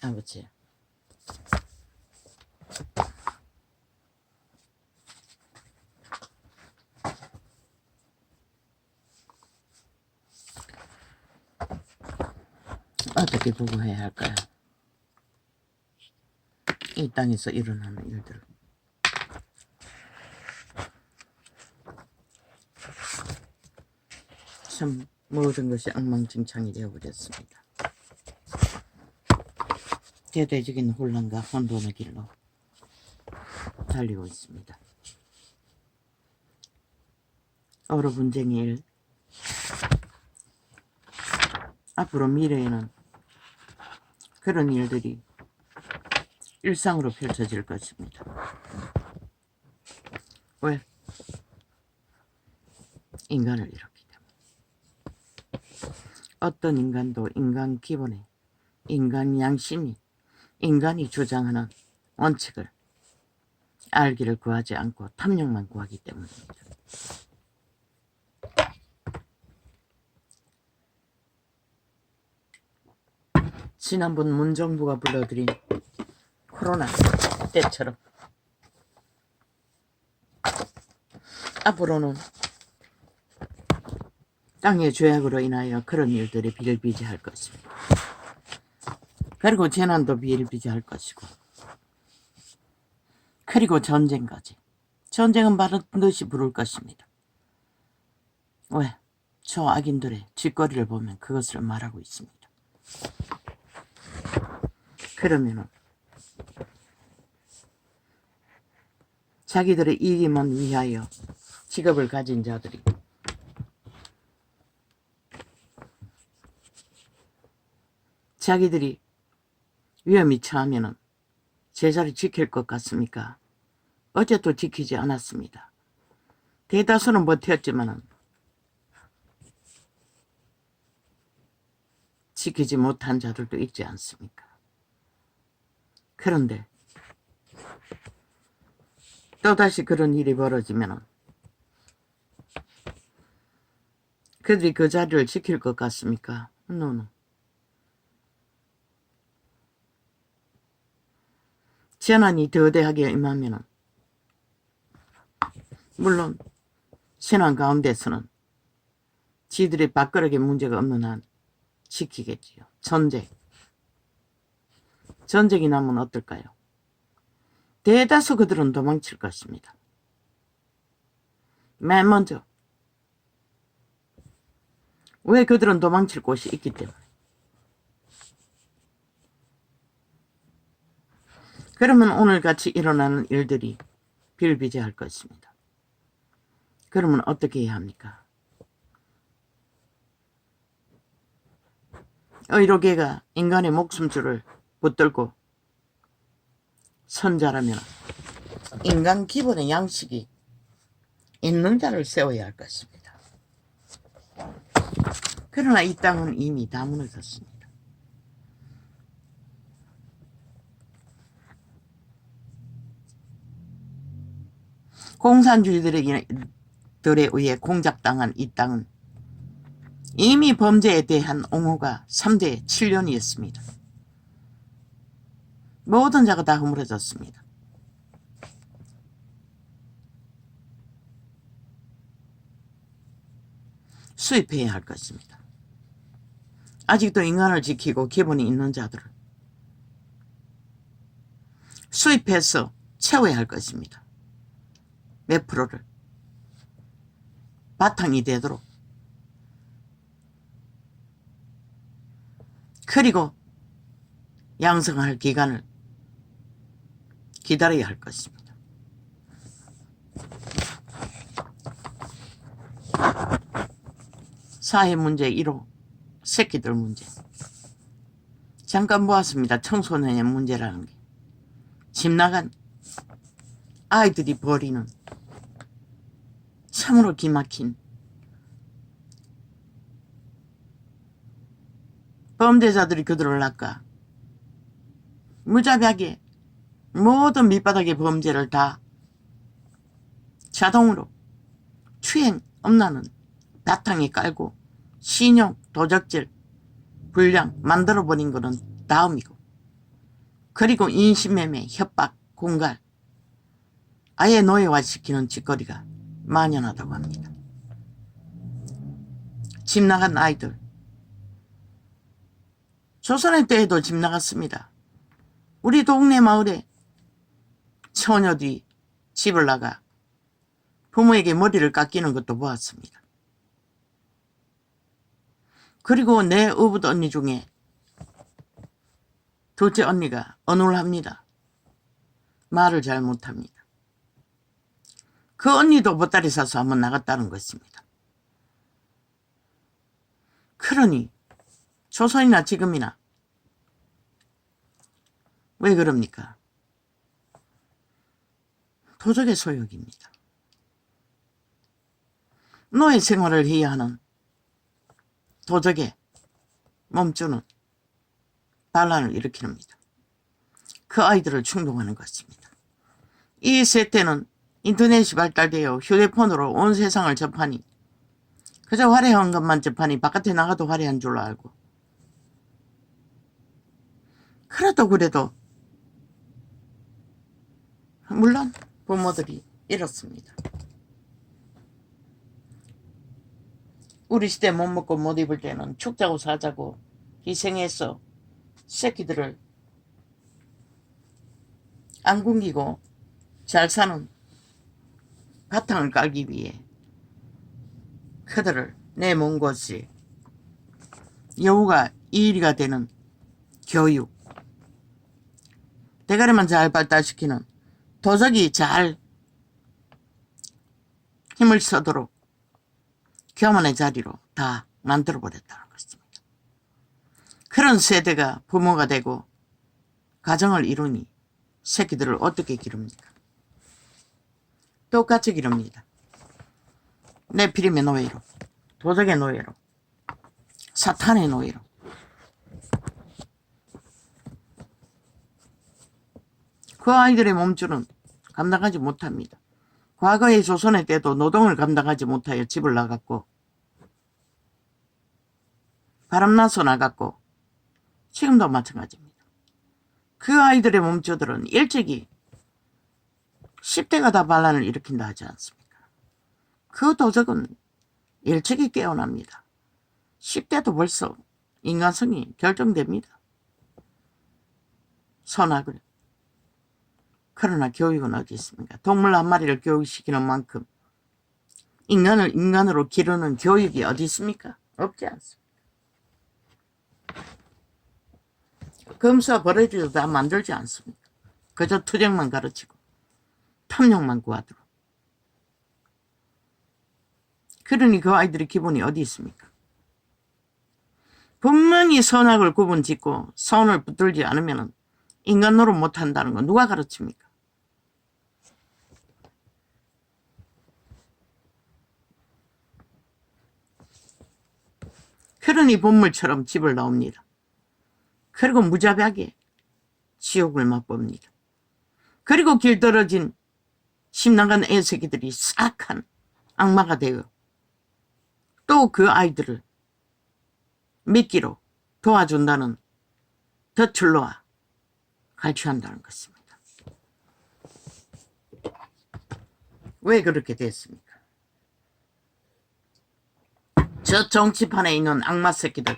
아버지. 어떻게 보고해야 할까요? 이 땅에서 일어나는 일들. 참 모든 것이 엉망진창이 되어버렸습니다. 대대적인 혼란과 혼돈의 길로 달리고 있습니다. 어로 분쟁의 일, 앞으로 미래에는 그런 일들이 일상으로 펼쳐질 것입니다. 왜? 인간을 이뤘기 때문에. 어떤 인간도 인간 기본에 인간 양심이 인간이 주장하는 원칙을 알기를 구하지 않고 탐욕만 구하기 때문입니다. 지난번 문정부가 불러들인 코로나 때처럼 앞으로는 땅의 죄악으로 인하여 그런 일들이 비일비재할 것입니다. 그리고 재난도 비일비재할 것이고, 그리고 전쟁까지. 전쟁은 반드시 부를 것입니다. 왜? 저 악인들의 짓거리를 보면 그것을 말하고 있습니다. 그러면은 자기들의 이익만 위하여 직업을 가진 자들이 자기들이 위험이 처하면은 제자를 지킬 것 같습니까? 어제도 지키지 않았습니다. 대다수는 버텼지만은 지키지 못한 자들도 있지 않습니까? 그런데 또다시 그런 일이 벌어지면은 그들이 그 자리를 지킬 것 같습니까? 노노. 재난이 더대하게 임하면은 물론 신앙 가운데서는 지들의 밥그릇에 문제가 없는 한 지키겠지요. 전쟁이 나면 어떨까요? 대다수 그들은 도망칠 것입니다. 맨 먼저. 왜 그들은 도망칠 곳이 있기 때문에. 그러면 오늘같이 일어나는 일들이 비일비재할 것입니다. 그러면 어떻게 해야 합니까? 의료계가 인간의 목숨줄을 붙들고 선자라면 인간 기본의 양식이 있는 자를 세워야 할 것입니다. 그러나 이 땅은 이미 다 무너졌습니다. 공산주의들에 의해 공작당한 이 땅은 이미 범죄에 대한 옹호가 3대 7년이었습니다. 모든 자가 다 허물어졌습니다. 수입해야 할 것입니다. 아직도 인간을 지키고 기본이 있는 자들을 수입해서 채워야 할 것입니다. 몇 프로를 바탕이 되도록. 그리고 양성할 기간을 기다려야 할 것입니다. 사회 문제 1호 새끼들 문제. 잠깐 보았습니다. 청소년의 문제라는 게. 집 나간 아이들이 벌이는 참으로 기막힌 범죄자들이 그들을 낚아 무자비하게 모든 밑바닥의 범죄를 다 자동으로 추행 엄나는 바탕에 깔고 신용, 도적질, 불량 만들어버린 거는 다음이고, 그리고 인신매매, 협박, 공갈, 아예 노예화시키는 짓거리가 만연하다고 합니다. 집 나간 아이들, 조선의 때에도 집 나갔습니다. 우리 동네 마을에 처녀들이 집을 나가 부모에게 머리를 깎이는 것도 보았습니다. 그리고 내 어붓 언니 중에 둘째 언니가 어눌합니다. 말을 잘 못합니다. 그 언니도 보따리 사서 한번 나갔다는 것입니다. 그러니 조선이나 지금이나 왜 그럽니까? 도적의 소욕입니다. 노예 생활을 해야 하는 도적의 몸주는 반란을 일으킵니다. 그 아이들을 충동하는 것입니다. 이 세대는 인터넷이 발달되어 휴대폰으로 온 세상을 접하니 그저 화려한 것만 접하니 바깥에 나가도 화려한 줄로 알고, 그래도 물론 부모들이 이렇습니다. 우리 시대 못 먹고 못 입을 때는 죽자고 사자고 희생해서 새끼들을 안 굶기고 잘 사는 바탕을 깔기 위해 그들을 내몬 것이 여우가 이의가 되는 교육, 대가리만 잘 발달시키는 도적이 잘 힘을 써도록 교만의 자리로 다 만들어버렸다는 것입니다. 그런 세대가 부모가 되고 가정을 이루니 새끼들을 어떻게 기릅니까? 똑같이 기릅니다. 네피림의 노예로, 도적의 노예로, 사탄의 노예로. 그 아이들의 몸주는 감당하지 못합니다. 과거의 조선의 때도 노동을 감당하지 못하여 집을 나갔고 바람나서 나갔고 지금도 마찬가지입니다. 그 아이들의 몸주들은 일찍이 10대가 다 반란을 일으킨다 하지 않습니까? 그 도적은 일찍이 깨어납니다. 10대도 벌써 인간성이 결정됩니다. 선악을. 그러나 교육은 어디 있습니까? 동물 한 마리를 교육시키는 만큼 인간을 인간으로 기르는 교육이 어디 있습니까? 없지 않습니까? 검사 버려지도 다 만들지 않습니까? 그저 투쟁만 가르치고 탐욕만 구하도록. 그러니 그 아이들의 기본이 어디 있습니까? 분명히 선악을 구분짓고 선을 붙들지 않으면 인간 노릇 못한다는 건 누가 가르칩니까? 그러니 본물처럼 집을 나옵니다. 그리고 무자비하게 지옥을 맛봅니다. 그리고 길 떨어진 심나간 애새끼들이 싹한 악마가 되어 또 그 아이들을 미끼로 도와준다는 덫을로와 갈취한다는 것입니다. 왜 그렇게 됐습니까? 저 정치판에 있는 악마 새끼들,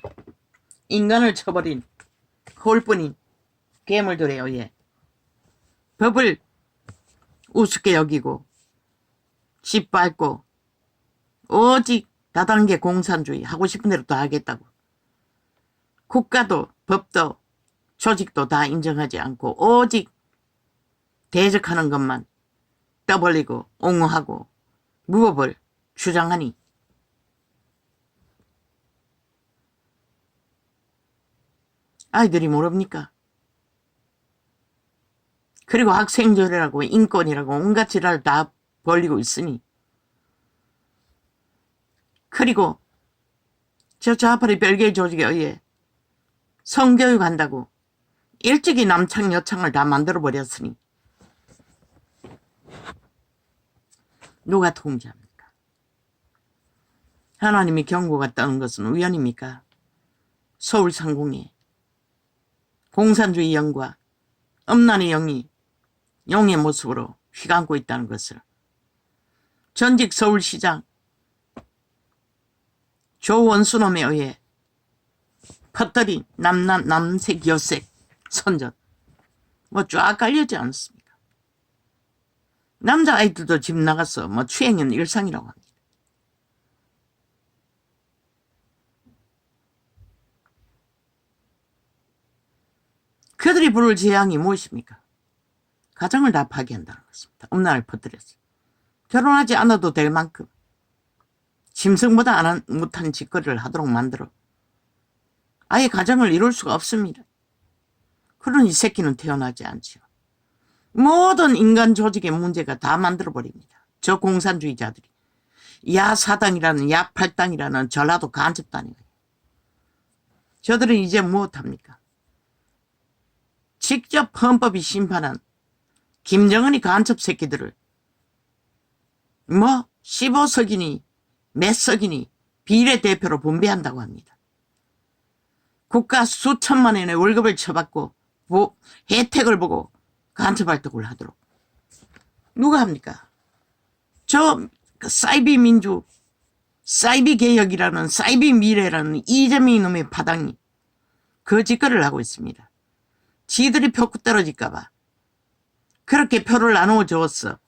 인간을 쳐버린 홀뿐인 괴물들에 의해 법을 우습게 여기고 짓밟고 오직 다단계 공산주의 하고 싶은 대로 다 하겠다고, 국가도 법도 조직도 다 인정하지 않고 오직 대적하는 것만 떠벌리고 옹호하고 무법을 주장하니 아이들이 모릅니까? 그리고 학생조례라고 인권이라고 온갖 지랄 다 벌리고 있으니, 그리고 저 좌파리 별개의 조직에 의해 성교육한다고 일찍이 남창 여창을 다 만들어버렸으니 누가 통제합니까? 하나님이 경고가 떠는 것은 우연입니까? 서울 상공에 공산주의 영과 음란의 영이 용의 모습으로 휘감고 있다는 것을 전직 서울시장 조원수놈에 의해 퍼뜨린 남색 여색 선전 뭐 쫙 깔려지 않습니까? 남자아이들도 집 나가서 뭐 추행은 일상이라고 합니다. 그들이 부를 재앙이 무엇입니까? 가정을 다 파괴한다는 것입니다. 음란을 퍼뜨렸어요. 결혼하지 않아도 될 만큼 짐승보다 못한 짓거리를 하도록 만들어 아예 가정을 이룰 수가 없습니다. 그러니 이 새끼는 태어나지 않지요. 모든 인간 조직의 문제가 다 만들어버립니다. 저 공산주의자들이. 야사당이라는 야팔당이라는 전라도 간첩단이에요. 저들은 이제 무엇합니까? 직접 헌법이 심판한 김정은이 간첩 새끼들을 뭐 15석이니 몇 석이니 비례대표로 분배한다고 합니다. 국가 수천만 원의 월급을 쳐받고 혜택을 보고 간첩활동을 하도록. 누가 합니까? 저 사이비 민주, 사이비 개혁이라는 사이비 미래라는 이재명 놈의 파당이 그 짓거리를 하고 있습니다. 지들이 표구 떨어질까봐 그렇게 표를 나누어 줬어.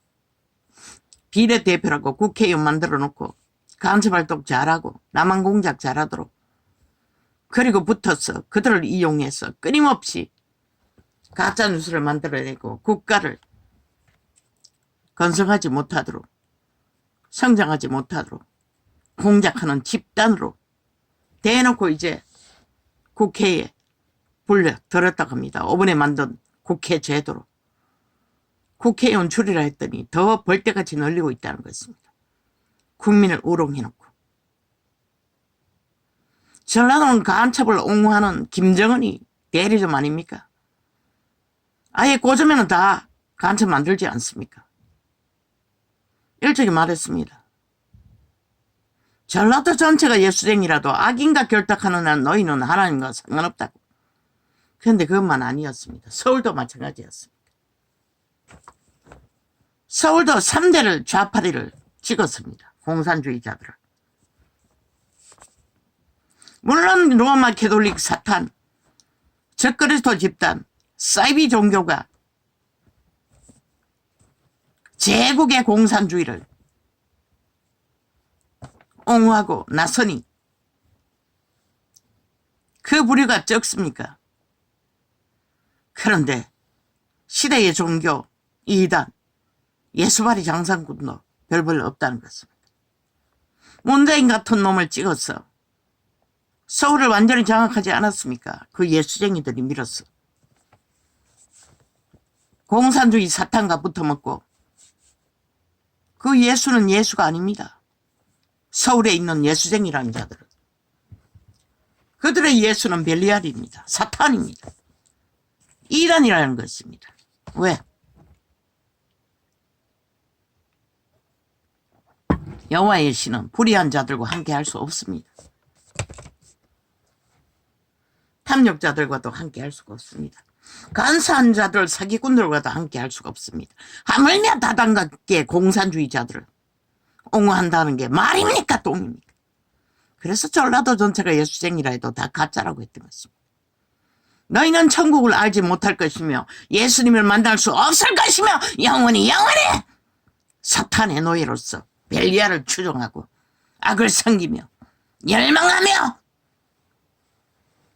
비례대표라고 국회의원 만들어 놓고 간첩활동 잘하고 남한 공작 잘하도록. 그리고 붙어서 그들을 이용해서 끊임없이 가짜뉴스를 만들어내고 국가를 건성하지 못하도록 성장하지 못하도록 공작하는 집단으로 대놓고 이제 국회에 들었다고 합니다. 5번에 만든 국회 제도로. 국회의원 줄이라 했더니 더 벌떼같이 널리고 있다는 것입니다. 국민을 우롱해놓고. 전라도는 간첩을 옹호하는 김정은이 대리점 아닙니까? 아예 고점에는 다 간첩 만들지 않습니까? 일찍이 말했습니다. 전라도 전체가 예수쟁이라도 악인과 결탁하는 한 너희는 하나님과 상관없다고. 그런데 그것만 아니었습니다. 서울도 마찬가지였습니다. 서울도 3대를 좌파리를 찍었습니다. 공산주의자들을. 물론 로마 캐톨릭 사탄, 적그리스도 집단, 사이비 종교가 제국의 공산주의를 옹호하고 나서니 그 부류가 적습니까? 그런데 시대의 종교, 이단, 예수발이 장상군도 별별 없다는 것입니다. 문재인 같은 놈을 찍어서 서울을 완전히 장악하지 않았습니까? 그 예수쟁이들이 밀었어. 공산주의 사탄과 붙어먹고 그 예수는 예수가 아닙니다. 서울에 있는 예수쟁이라는 자들은. 그들의 예수는 벨리알입니다. 사탄입니다. 이단이라는 것입니다. 왜? 여호와의 신은 불의한 자들과 함께 할 수 없습니다. 탐욕자들과도 함께 할 수가 없습니다. 간사한 자들, 사기꾼들과도 함께 할 수가 없습니다. 하물며 다단계 공산주의자들을 옹호한다는 게 말입니까 똥입니까? 그래서 전라도 전체가 예수쟁이라 해도 다 가짜라고 했던 것입니다. 너희는 천국을 알지 못할 것이며 예수님을 만날 수 없을 것이며 영원히 사탄의 노예로서 벨리알을 추종하고 악을 섬기며 열망하며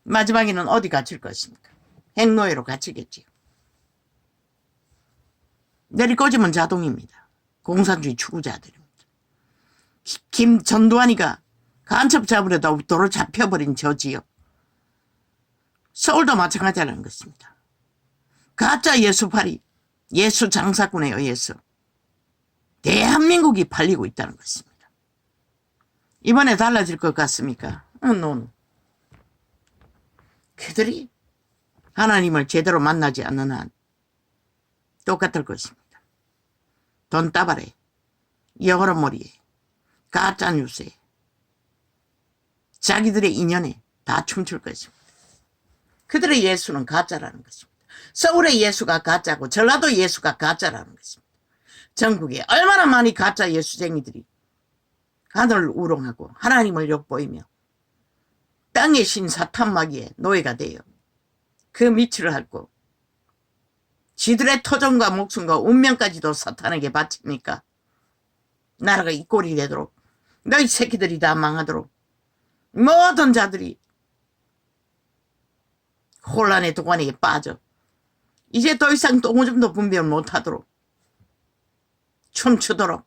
마지막에는 어디 갇힐 것입니까? 핵노예로 갇히겠지요. 내리꽂으면 자동입니다. 공산주의 추구자들입니다. 전두환이가 간첩 잡으려다 도로 잡혀버린 저 지역. 서울도 마찬가지라는 것입니다. 가짜 예수팔이 예수 장사꾼에 의해서 대한민국이 팔리고 있다는 것입니다. 이번에 달라질 것 같습니까? 노. 그들이 하나님을 제대로 만나지 않는 한 똑같을 것입니다. 돈다발에, 여러머리에, 가짜뉴스에, 자기들의 인연에 다 춤출 것입니다. 그들의 예수는 가짜라는 것입니다. 서울의 예수가 가짜고 전라도 예수가 가짜라는 것입니다. 전국에 얼마나 많이 가짜 예수쟁이들이 하늘을 우롱하고 하나님을 욕보이며 땅의 신 사탄마귀의 노예가 되어 그 밑을 핥고 지들의 터전과 목숨과 운명까지도 사탄에게 바칩니까? 나라가 이 꼴이 되도록 너희 새끼들이 다 망하도록 모든 자들이 혼란의 도가니에 빠져 이제 더 이상 똥오줌도 분별 못하도록 춤추도록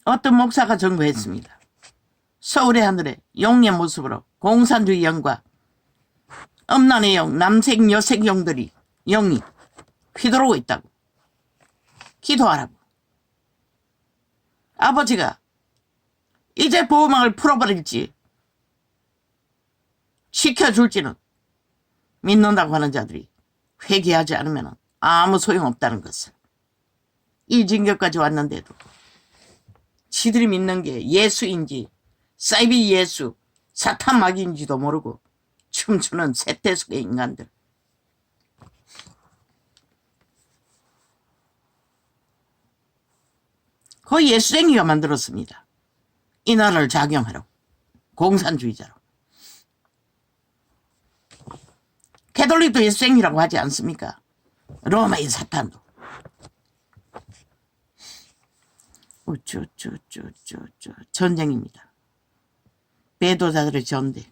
어떤 목사가 전거했습니다. 서울의 하늘에 용의 모습으로 공산주의 영과 음란의 영, 남색 여색 영들이 영이 휘두르고 있다고. 기도하라고. 아버지가 이제 보호막을 풀어버릴지 시켜줄지는 믿는다고 하는 자들이 회개하지 않으면 아무 소용없다는 것을. 이 징계까지 왔는데도 지들이 믿는 게 예수인지 사이비 예수 사탄 마귀인지도 모르고 춤추는 세태속의 인간들. 거의 예수쟁이가 만들었습니다. 이 나라를 작용하라고. 공산주의자로. 캐톨릭도 예수쟁이라고 하지 않습니까? 로마의 사탄도. 전쟁입니다. 배도자들의 전대.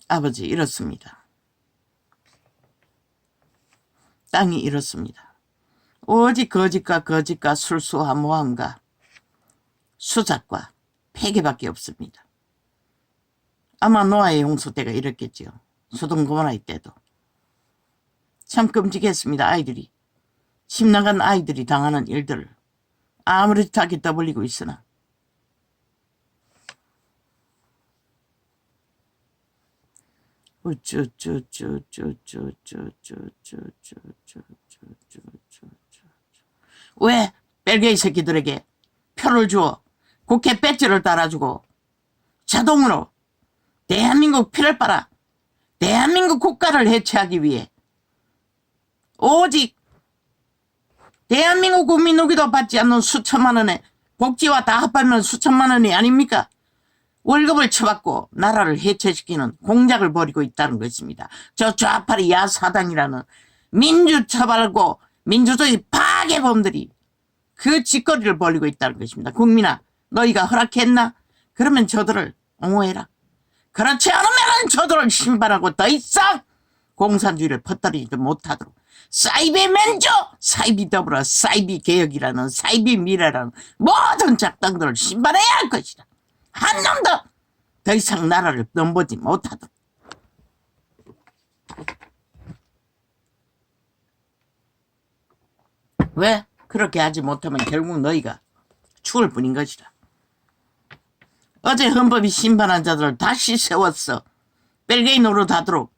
아버지 이렇습니다. 땅이 이렇습니다. 오직 거짓과 술수와 모함과 수작과 폐괴밖에 없습니다. 아마 노아의 홍수 때가 이랬겠지요. 소돔 고모라의 때도. 참 끔찍했습니다. 아이들이. 집 나간 아이들이 당하는 일들을 아무렇지하게 떠벌리고 있으나 왜 벨기에 새끼들에게 표를 주어 국회 배지를 달아주고 자동으로 대한민국 피를 빨아 대한민국 국가를 해체하기 위해 오직 대한민국 국민 누구도 받지 않는 수천만 원의 복지와 다 합하면 수천만 원이 아닙니까? 월급을 쳐받고 나라를 해체시키는 공작을 벌이고 있다는 것입니다. 저 좌파리 야사당이라는 민주처벌고 민주주의 파괴범들이 그 짓거리를 벌이고 있다는 것입니다. 국민아, 너희가 허락했나? 그러면 저들을 옹호해라. 그렇지 않으면 저들을 신발하고 더 이상 공산주의를 퍼뜨리지도 못하도록 사이비 맨조, 사이비 더불어, 사이비 개혁이라는 사이비 미래라는 모든 작당들을 신발해야 할 것이다. 한 놈도 더 이상 나라를 넘보지 못하도록. 왜? 그렇게 하지 못하면 결국 너희가 죽을 뿐인 것이다. 어제 헌법이 심판한 자들을 다시 세웠어. 벨기에 노릇하도록.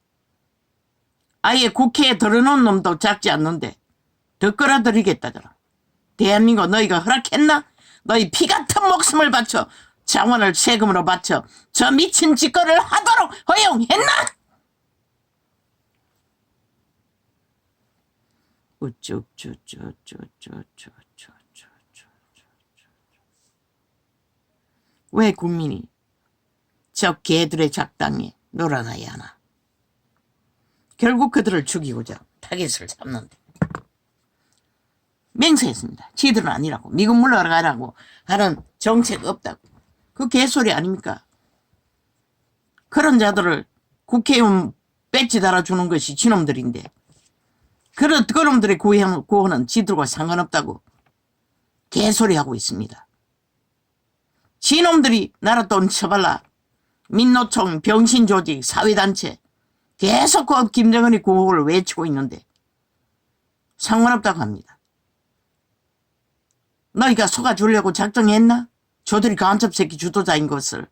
아예 국회에 들어놓은 놈도 작지 않는데 더 끌어들이겠다더라. 대한민국 너희가 허락했나? 너희 피 같은 목숨을 바쳐 자원을 세금으로 바쳐 저 미친 짓거리를 하도록 허용했나? 왜 국민이 저 개들의 작당에 놀아나야 하나? 결국 그들을 죽이고자 타겟을 잡는데 맹세했습니다. 지들은 아니라고. 미국 물러가라고 하는 정책 없다고. 그 개소리 아닙니까? 그런 자들을 국회의원 배지 달아주는 것이 지놈들인데 그놈들의 구호는 지들과 상관없다고 개소리하고 있습니다. 지놈들이 나라 돈 쳐발라 민노총, 병신조직, 사회단체 계속 그 김정은의 구호를 외치고 있는데 상관없다고 합니다. 너희가 속아주려고 작정했나? 저들이 간첩 새끼 주도자인 것을.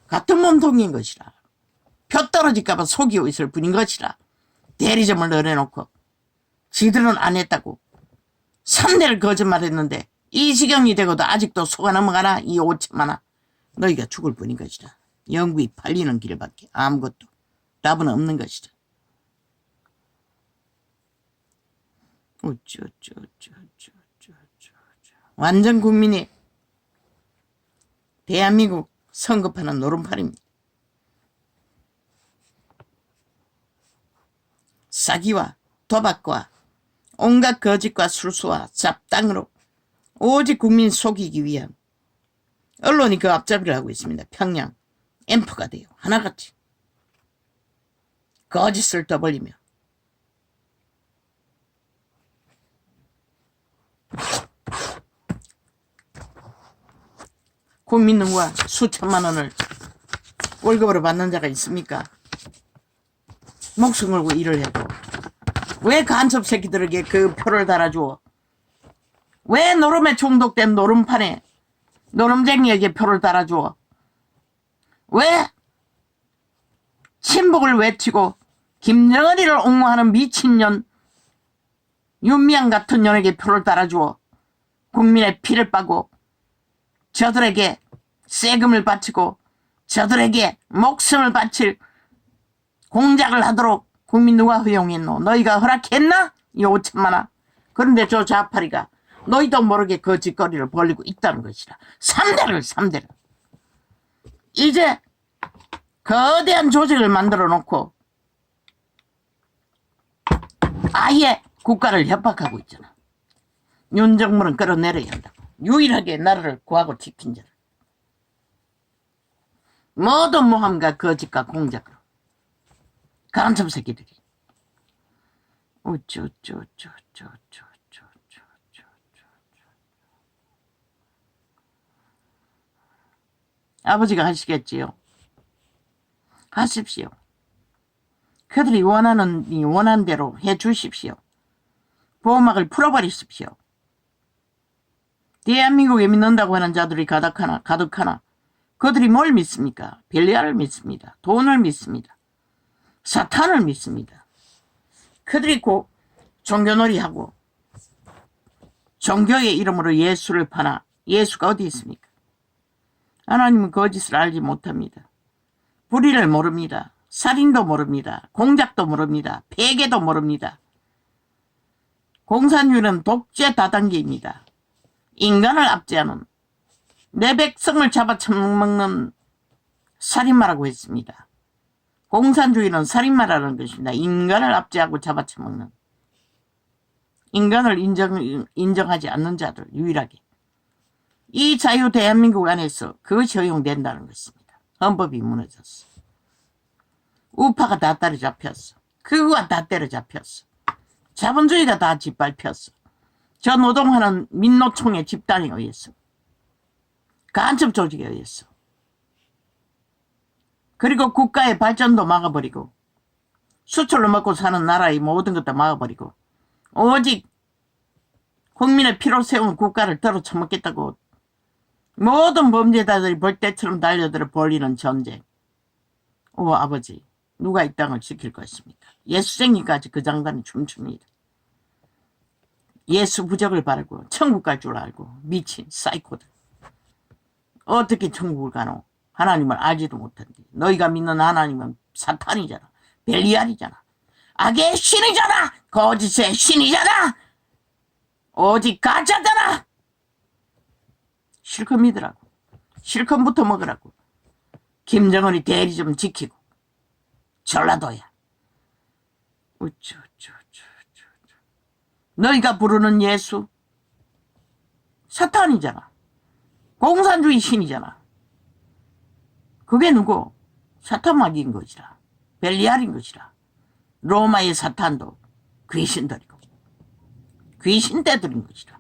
같은 몸통인 것이라. 표 떨어질까봐 속이고 있을 뿐인 것이라. 대리점을 넣어놓고 지들은 안 했다고 3대를 거짓말했는데 이 지경이 되고도 아직도 속아 넘어가나? 이 5천만 원. 너희가 죽을 뿐인 것이다. 영구히 팔리는 길밖에 아무것도 답은 없는 것이다. 완전 국민이 대한민국 성급하는 노름판입니다. 사기와 도박과 온갖 거짓과 술수와 잡당으로 오직 국민 속이기 위한 언론이 그 앞잡이를 하고 있습니다. 평양 앰프가 돼요. 하나같이 거짓을 떠벌리며 국민 누구와 수천만 원을 월급으로 받는 자가 있습니까? 목숨 걸고 일을 해도 왜 간첩 새끼들에게 그 표를 달아주어? 왜 노름에 중독된 노름판에 노름쟁이에게 표를 달아주어? 왜 친북을 외치고 김정은이를 옹호하는 미친년 윤미향 같은 년에게 표를 달아주어 국민의 피를 빠고 저들에게 세금을 바치고 저들에게 목숨을 바칠 공작을 하도록 국민 누가 허용했노? 너희가 허락했나? 이 5천만 원. 그런데 저 좌파리가 너희도 모르게 그 짓거리를 벌리고 있다는 것이라. 3대를 이제 거대한 조직을 만들어 놓고 아예 국가를 협박하고 있잖아. 윤정부는 끌어내려야 한다고. 유일하게 나라를 구하고 지킨 자를. 모든 모함과 거짓과 공작으로. 간첩 새끼들이. 아버지가 하시겠지요. 하십시오. 그들이 원하는 대로 해 주십시오. 보호막을 풀어버리십시오. 대한민국에 믿는다고 하는 자들이 가득하나 그들이 뭘 믿습니까? 벨리알을 믿습니다. 돈을 믿습니다. 사탄을 믿습니다. 그들이 곧 종교놀이하고 종교의 이름으로 예수를 파나 예수가 어디 있습니까? 하나님은 거짓을 알지 못합니다. 불의를 모릅니다. 살인도 모릅니다. 공작도 모릅니다. 폐계도 모릅니다. 공산주의는 독재 다단계입니다. 인간을 압제하는 내 백성을 잡아쳐먹는 살인마라고 했습니다. 공산주의는 살인마라는 것입니다. 인간을 압제하고 잡아쳐먹는 인간을 인정하지 않는 자들 유일하게 이 자유 대한민국 안에서 그것이 허용된다는 것입니다. 헌법이 무너졌어. 우파가 다 때려잡혔어. 그거가 다 때려잡혔어. 자본주의가 다 짓밟혔어. 저 노동하는 민노총의 집단에 의해서 간첩 조직에 의해서 그리고 국가의 발전도 막아버리고 수출로 먹고 사는 나라의 모든 것도 막아버리고 오직 국민의 피로 세운 국가를 들어 처먹겠다고 모든 범죄자들이 벌떼처럼 달려들어 벌리는 전쟁. 오 아버지 누가 이 땅을 지킬 것입니까? 예수쟁이까지 그 장단에 춤춥니다. 예수 부적을 바르고 천국 갈 줄 알고 미친 사이코들. 어떻게 천국을 가노? 하나님을 알지도 못한데 너희가 믿는 하나님은 사탄이잖아. 벨리알이잖아. 악의 신이잖아. 거짓의 신이잖아. 오직 가짜잖아. 실컷 믿으라고. 실컷부터 먹으라고. 김정은이 대리 좀 지키고 전라도야. 너희가 부르는 예수 사탄이잖아. 공산주의 신이잖아. 그게 누구? 사탄마귀인 것이라. 벨리알인 것이라. 로마의 사탄도 귀신들이고 귀신떼들인 것이라.